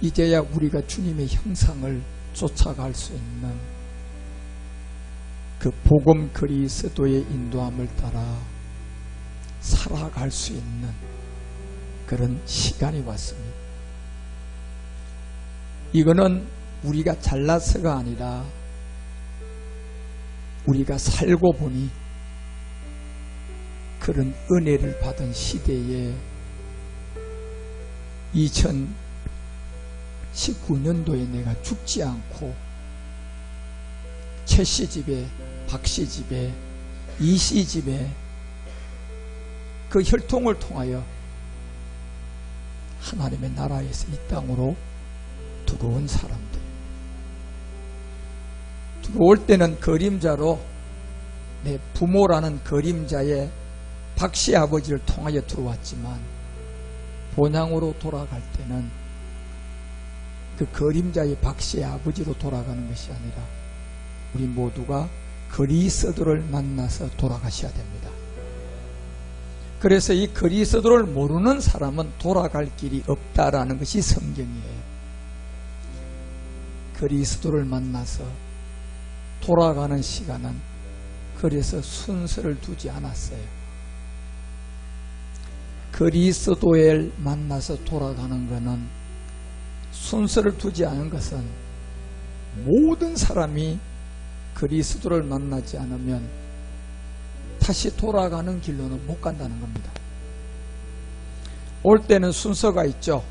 이제야 우리가 주님의 형상을 쫓아갈 수 있는 그 복음 그리스도의 인도함을 따라 살아갈 수 있는 그런 시간이 왔습니다. 이거는 우리가 잘나서가 아니라 우리가 살고 보니 그런 은혜를 받은 시대에 2019년도에 내가 죽지 않고 최씨 집에, 박씨 집에, 이씨 집에 그 혈통을 통하여 하나님의 나라에서 이 땅으로 들어온 사람들, 들어올 때는 그림자로 내 부모라는 그림자의 박씨 아버지를 통하여 들어왔지만 본향으로 돌아갈 때는 그 그림자의 박씨 아버지로 돌아가는 것이 아니라 우리 모두가 그리스도를 만나서 돌아가셔야 됩니다. 그래서 이 그리스도를 모르는 사람은 돌아갈 길이 없다라는 것이 성경이에요. 그리스도를 만나서 돌아가는 시간은 그래서 순서를 두지 않았어요. 그리스도를 만나서 돌아가는 것은 순서를 두지 않은 것은 모든 사람이 그리스도를 만나지 않으면 다시 돌아가는 길로는 못 간다는 겁니다. 올 때는 순서가 있죠.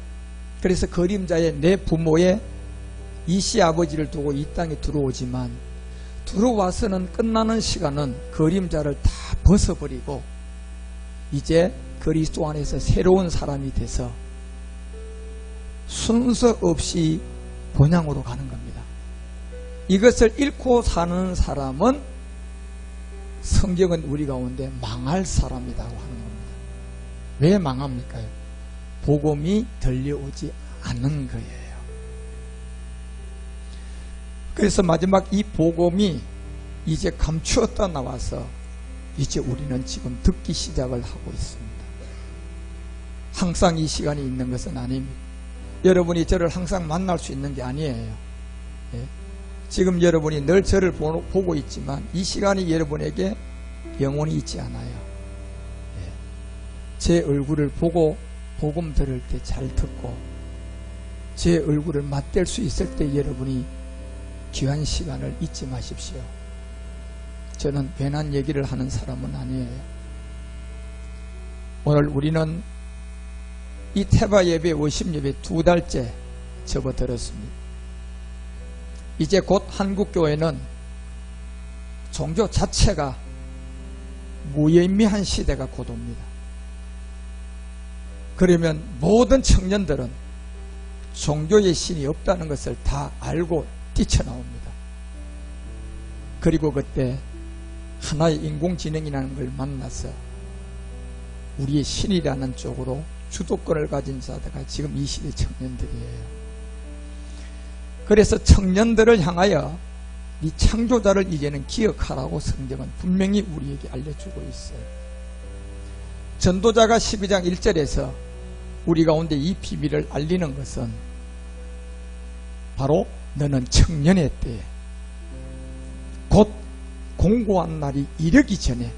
그래서 그림자의 내 부모의 이씨 아버지를 두고 이 땅에 들어오지만 들어와서는 끝나는 시간은 그림자를 다 벗어버리고 이제 그리스도 안에서 새로운 사람이 돼서 순서 없이 본향으로 가는 겁니다. 이것을 잃고 사는 사람은 성경은 우리 가운데 망할 사람이라고 하는 겁니다. 왜 망합니까? 복음이 들려오지 않는 거예요. 그래서 마지막 이 복음이 이제 감추었다 나와서 이제 우리는 지금 듣기 시작을 하고 있습니다. 항상 이 시간이 있는 것은 아닙니다. 여러분이 저를 항상 만날 수 있는 게 아니에요. 예? 지금 여러분이 늘 저를 보고 있지만 이 시간이 여러분에게 영원히 있지 않아요. 예? 제 얼굴을 보고 복음 들을 때 잘 듣고 제 얼굴을 맞댈 수 있을 때 여러분이 귀한 시간을 잊지 마십시오. 저는 괜한 얘기를 하는 사람은 아니에요. 오늘 우리는 이 태바 예배, 워십 예배 2달째 접어들었습니다. 이제 곧 한국교회는 종교 자체가 무의미한 시대가 곧 옵니다. 그러면 모든 청년들은 종교의 신이 없다는 것을 다 알고 뛰쳐나옵니다. 그리고 그때 하나의 인공지능이라는 걸 만나서 우리의 신이라는 쪽으로 주도권을 가진 자들가 지금 이 시대 청년들이에요. 그래서 청년들을 향하여 이 창조자를 이제는 기억하라고 성경은 분명히 우리에게 알려주고 있어요. 전도자가 12장 1절에서 우리 가운데 이 비밀을 알리는 것은 바로 너는 청년의 때에 곧 공고한 날이 이르기 전에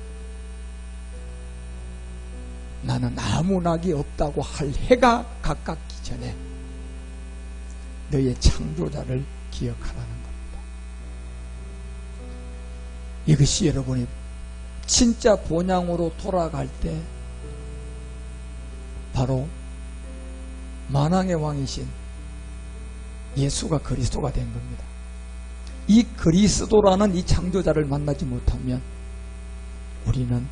나는 아무 낙이 없다고 할 해가 가깝기 전에 너의 창조자를 기억하라는 겁니다. 이것이 여러분이 진짜 본향으로 돌아갈 때 바로 만왕의 왕이신 예수가 그리스도가 된 겁니다. 이 그리스도라는 이 창조자를 만나지 못하면 우리는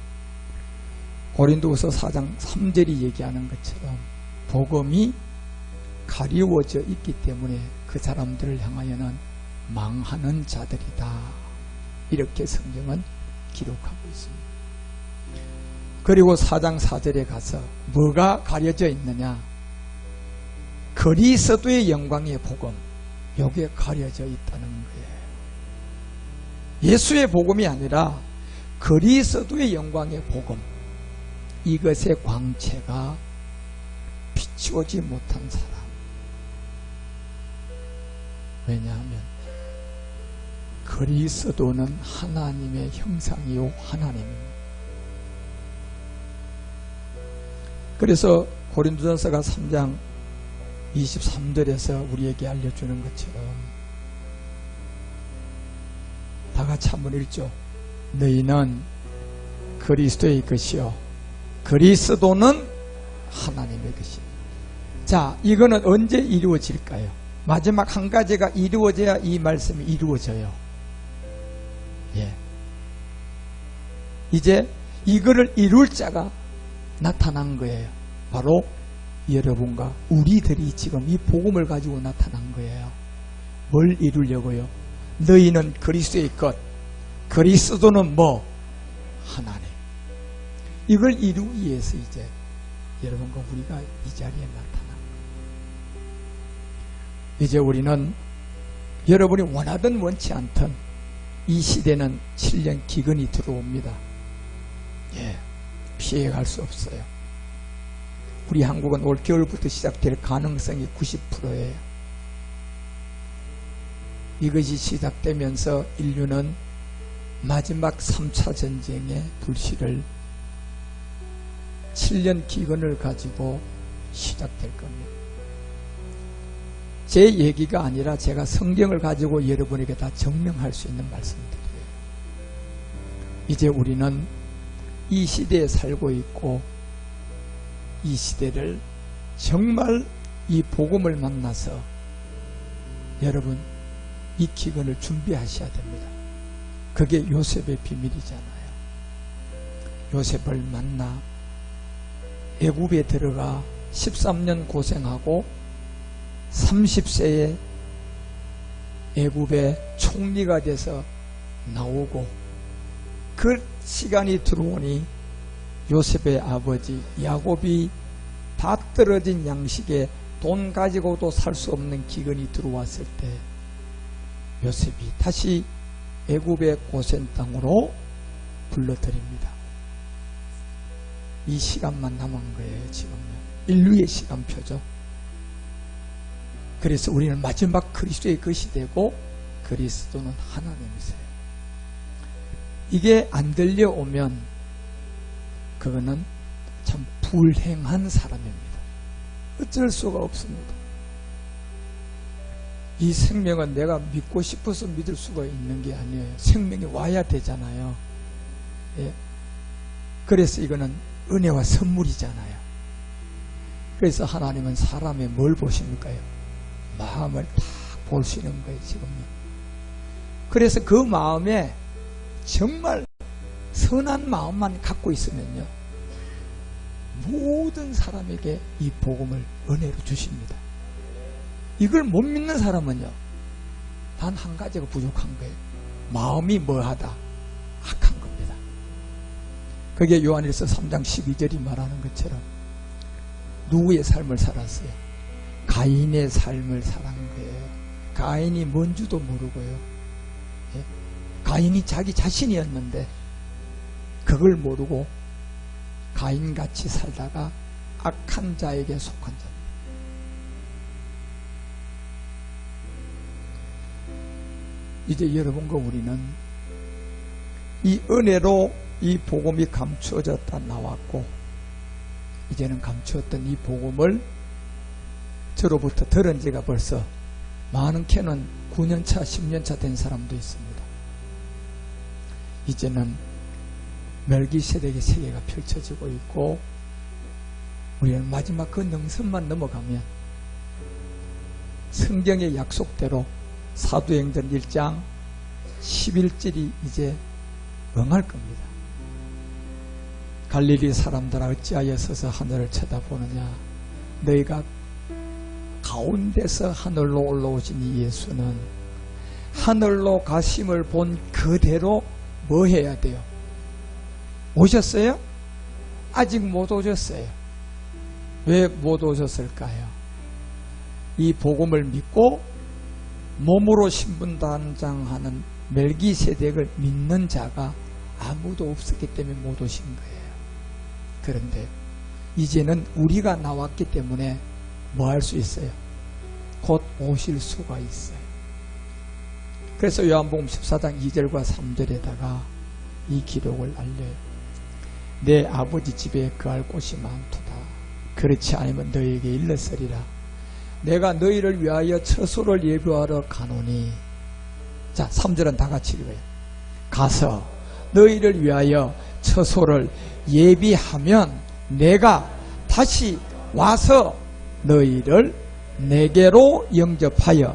고린도후서 4장 3절이 얘기하는 것처럼 복음이 가리워져 있기 때문에 그 사람들을 향하여는 망하는 자들이다. 이렇게 성경은 기록하고 있습니다. 그리고 4장 4절에 가서 뭐가 가려져 있느냐? 그리스도의 영광의 복음, 여기에 가려져 있다는 거예요. 예수의 복음이 아니라 그리스도의 영광의 복음, 이것의 광채가 비추어지 못한 사람, 왜냐하면 그리스도는 하나님의 형상이요 하나님입니다. 그래서 고린도전서가 3장 23절에서 우리에게 알려주는 것처럼 다 같이 한번 읽죠. 너희는 그리스도의 것이요 그리스도는 하나님의 것이요. 자, 이거는 언제 이루어질까요? 마지막 한 가지가 이루어져야 이 말씀이 이루어져요. 예. 이제 이거를 이룰 자가 나타난 거예요. 바로 여러분과 우리들이 지금 이 복음을 가지고 나타난 거예요. 뭘 이루려고요? 너희는 그리스도의 것, 그리스도는 뭐? 하나님. 이걸 이루기 위해서 이제 여러분과 우리가 이 자리에 나타난 거예요. 이제 우리는 여러분이 원하든 원치 않든 이 시대는 7년 기근이 들어옵니다. 예, 피해갈 수 없어요. 우리 한국은 올 겨울부터 시작될 가능성이 90%예요. 이것이 시작되면서 인류는 마지막 3차 전쟁의 불씨를 7년 기근을 가지고 시작될 겁니다. 제 얘기가 아니라 제가 성경을 가지고 여러분에게 다 증명할 수 있는 말씀들이에요. 이제 우리는 이 시대에 살고 있고 이 시대를 정말 이 복음을 만나서 여러분 이 기근을 준비하셔야 됩니다. 그게 요셉의 비밀이잖아요. 요셉을 만나 애굽에 들어가 13년 고생하고 30세에 애굽의 총리가 돼서 나오고 그 시간이 들어오니 요셉의 아버지 야곱이 다 떨어진 양식에 돈 가지고도 살 수 없는 기근이 들어왔을 때 요셉이 다시 애굽의 고센 땅으로 불러들입니다. 이 시간만 남은 거예요. 지금요. 인류의 시간표죠. 그래서 우리는 마지막 그리스도의 것이 되고 그리스도는 하나님이세요. 이게 안 들려오면 그거는 참 불행한 사람입니다. 어쩔 수가 없습니다. 이 생명은 내가 믿고 싶어서 믿을 수가 있는 게 아니에요. 생명이 와야 되잖아요. 예. 그래서 이거는 은혜와 선물이잖아요. 그래서 하나님은 사람의 뭘 보십니까요? 마음을 다 보시는 거예요. 지금요. 그래서 그 마음에 정말 선한 마음만 갖고 있으면요 모든 사람에게 이 복음을 은혜로 주십니다. 이걸 못 믿는 사람은요 단 한 가지가 부족한 거예요. 마음이 뭐하다? 악한 겁니다. 그게 요한일서 3장 12절이 말하는 것처럼 누구의 삶을 살았어요? 가인의 삶을 살한 거예요. 가인이 뭔지도 모르고요. 예? 가인이 자기 자신이었는데 그걸 모르고 가인같이 살다가 악한 자에게 속한 자. 이제 여러분과 우리는 이 은혜로 이 복음이 감추어졌다 나왔고 이제는 감추었던 이 복음을 저로부터 들은 지가 벌써 많게는 9년차 10년차 된 사람도 있습니다. 이제는 멜기세덱의 세계가 펼쳐지고 있고 우리는 마지막 그 능선만 넘어가면 성경의 약속대로 사도행전 1장 11절이 이제 응할 겁니다. 갈릴리 사람들아 어찌하여 서서 하늘을 쳐다보느냐. 너희가 가운데서 하늘로 올라오신 이 예수는 하늘로 가심을 본 그대로 뭐 해야 돼요? 오셨어요? 아직 못 오셨어요. 왜 못 오셨을까요? 이 복음을 믿고 몸으로 신분단장하는 멜기세덱을 믿는 자가 아무도 없었기 때문에 못 오신 거예요. 그런데 이제는 우리가 나왔기 때문에 뭐 할 수 있어요? 곧 오실 수가 있어요. 그래서 요한복음 14장 2절과 3절에다가 이 기록을 알려요. 내 아버지 집에 거할 곳이 많도다. 그렇지 않으면 너희에게 일렀으리라. 내가 너희를 위하여 처소를 예비하러 가노니. 자, 3절은 다 같이 읽어요. 가서 너희를 위하여 처소를 예비하면 내가 다시 와서 너희를 내게로 영접하여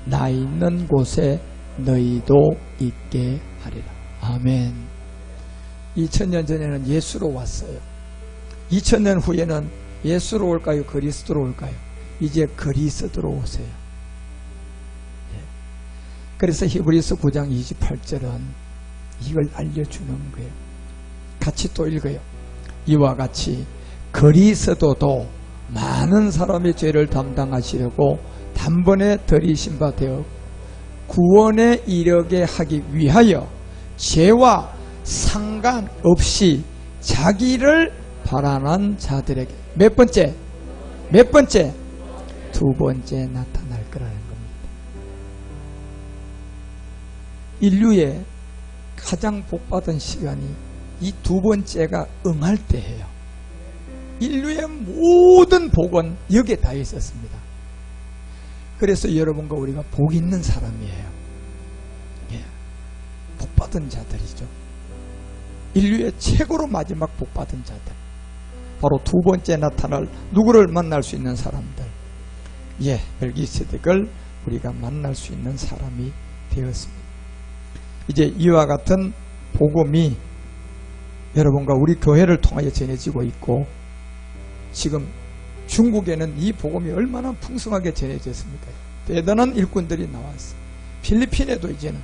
나 있는 곳에 너희도 있게 하리라. 아멘. 2000년 전에는 예수로 왔어요. 2000년 후에는 예수로 올까요? 그리스도로 올까요? 이제 그리스도로 오세요. 그래서 히브리서 9장 28절은 이걸 알려주는 거예요. 같이 또 읽어요. 이와 같이 그리스도도 많은 사람의 죄를 담당하시려고 단번에 들이신 바 되어 구원에 이르게 하기 위하여 죄와 상관없이 자기를 발안한 자들에게 몇 번째? 두 번째 나타날 거라는 겁니다. 인류의 가장 복받은 시간이 이 두 번째가 응할 때예요. 인류의 모든 복은 여기에 다 있었습니다. 그래서 여러분과 우리가 복 있는 사람이에요. 예. 복받은 자들이죠. 인류의 최고로 마지막 복받은 자들. 바로 두 번째 나타날 누구를 만날 수 있는 사람들. 예, 멜기세덱을 우리가 만날 수 있는 사람이 되었습니다. 이제 이와 같은 복음이 여러분과 우리 교회를 통하여 전해지고 있고, 지금 중국에는 이 복음이 얼마나 풍성하게 전해졌습니까? 대단한 일꾼들이 나왔어요. 필리핀에도 이제는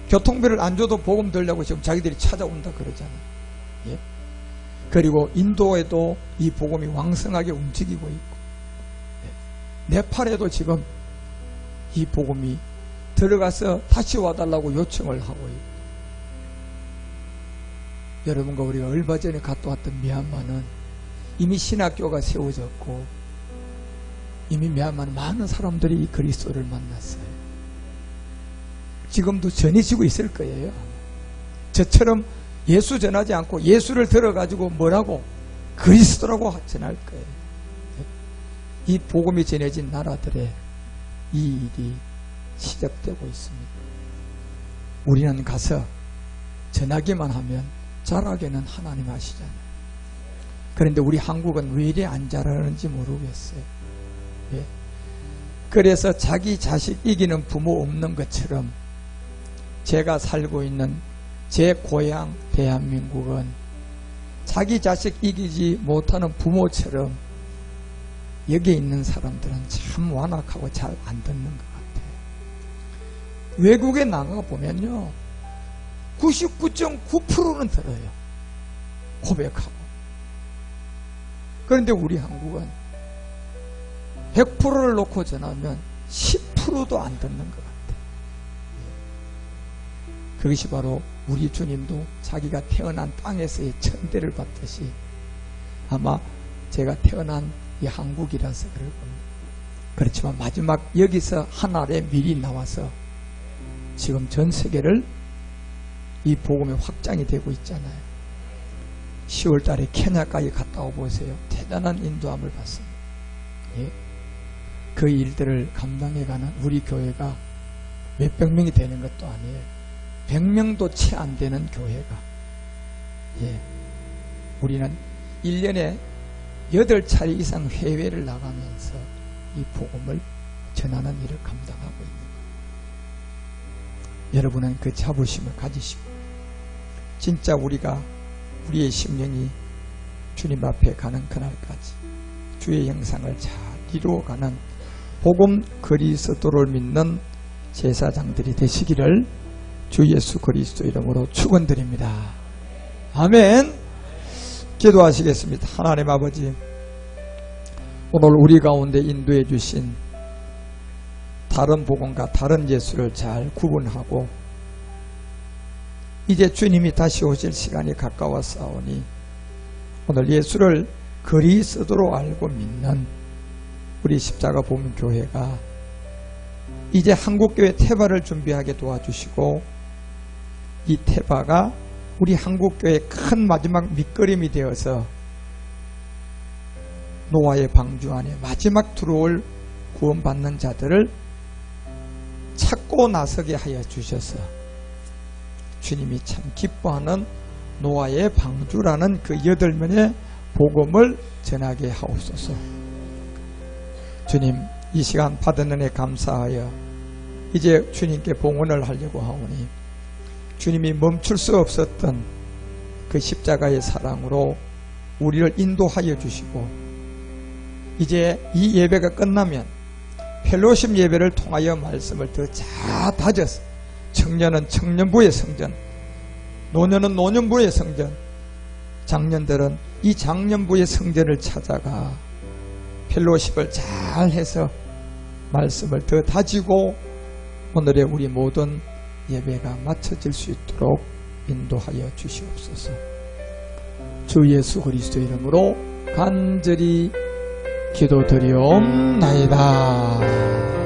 교통비를 안 줘도 복음 들려고 지금 자기들이 찾아온다 그러잖아요. 예? 그리고 인도에도 이 복음이 왕성하게 움직이고 있고, 네팔에도 지금 이 복음이 들어가서 다시 와달라고 요청을 하고 있고, 여러분과 우리가 얼마 전에 갔다 왔던 미얀마는 이미 신학교가 세워졌고, 이미 미얀마는 많은 사람들이 이 그리스도를 만났어요. 지금도 전해지고 있을 거예요. 저처럼 예수 전하지 않고 예수를 들어가지고 뭐라고? 그리스도라고 전할 거예요. 이 복음이 전해진 나라들의 이 일이 시작되고 있습니다. 우리는 가서 전하기만 하면 잘하게는 하나님 아시잖아요. 그런데 우리 한국은 왜 이리 안 잘하는지 모르겠어요. 예. 그래서 자기 자식 이기는 부모 없는 것처럼 제가 살고 있는 제 고향 대한민국은 자기 자식 이기지 못하는 부모처럼 여기 있는 사람들은 참 완악하고 잘 안 듣는 것 같아요. 외국에 나가보면요, 99.9%는 들어요. 고백하고. 그런데 우리 한국은 100%를 놓고 전하면 10%도 안 듣는 것 같아요. 그것이 바로 우리 주님도 자기가 태어난 땅에서의 천대를 받듯이 아마 제가 태어난 이 한국이라서 그럴 겁니다. 그렇지만 마지막 여기서 하늘에 미리 나와서 지금 전 세계를 이 복음이 확장이 되고 있잖아요. 10월 달에 케냐까지 갔다 오보세요. 대단한 인도함을 받습니다. 예? 그 일들을 감당해가는 우리 교회가 몇백 명이 되는 것도 아니에요. 100명도 채 안 되는 교회가, 예, 우리는 1년에 8차례 이상 해외를 나가면서 이 복음을 전하는 일을 감당하고 있는 거예요. 여러분은 그 자부심을 가지시고 진짜 우리의 심령이 주님 앞에 가는 그날까지 주의 형상을 잘 이루어가는 복음 그리스도를 믿는 제사장들이 되시기를 주 예수 그리스도 이름으로 축원드립니다. 아멘. 기도하시겠습니다. 하나님 아버지, 오늘 우리 가운데 인도해 주신 다른 복음과 다른 예수를 잘 구분하고 이제 주님이 다시 오실 시간이 가까웠사오니 오늘 예수를 그리스도로 알고 믿는 우리 십자가 보문 교회가 이제 한국교회 태바를 준비하게 도와주시고 이 태바가 우리 한국교회의 큰 마지막 밑거름이 되어서 노아의 방주 안에 마지막 들어올 구원받는 자들을 찾고 나서게 하여 주셔서 주님이 참 기뻐하는 노아의 방주라는 그 8면의 복음을 전하게 하옵소서. 주님, 이 시간 받은 은혜 감사하여 이제 주님께 봉헌을 하려고 하오니 주님이 멈출 수 없었던 그 십자가의 사랑으로 우리를 인도하여 주시고 이제 이 예배가 끝나면 펠로십 예배를 통하여 말씀을 더 잘 다져서 청년은 청년부의 성전, 노년은 노년부의 성전, 장년들은 이 장년부의 성전을 찾아가 펠로십을 잘 해서 말씀을 더 다지고 오늘의 우리 모든 예배가 마쳐질 수 있도록 인도하여 주시옵소서. 주 예수 그리스도 이름으로 간절히 기도드리옵나이다.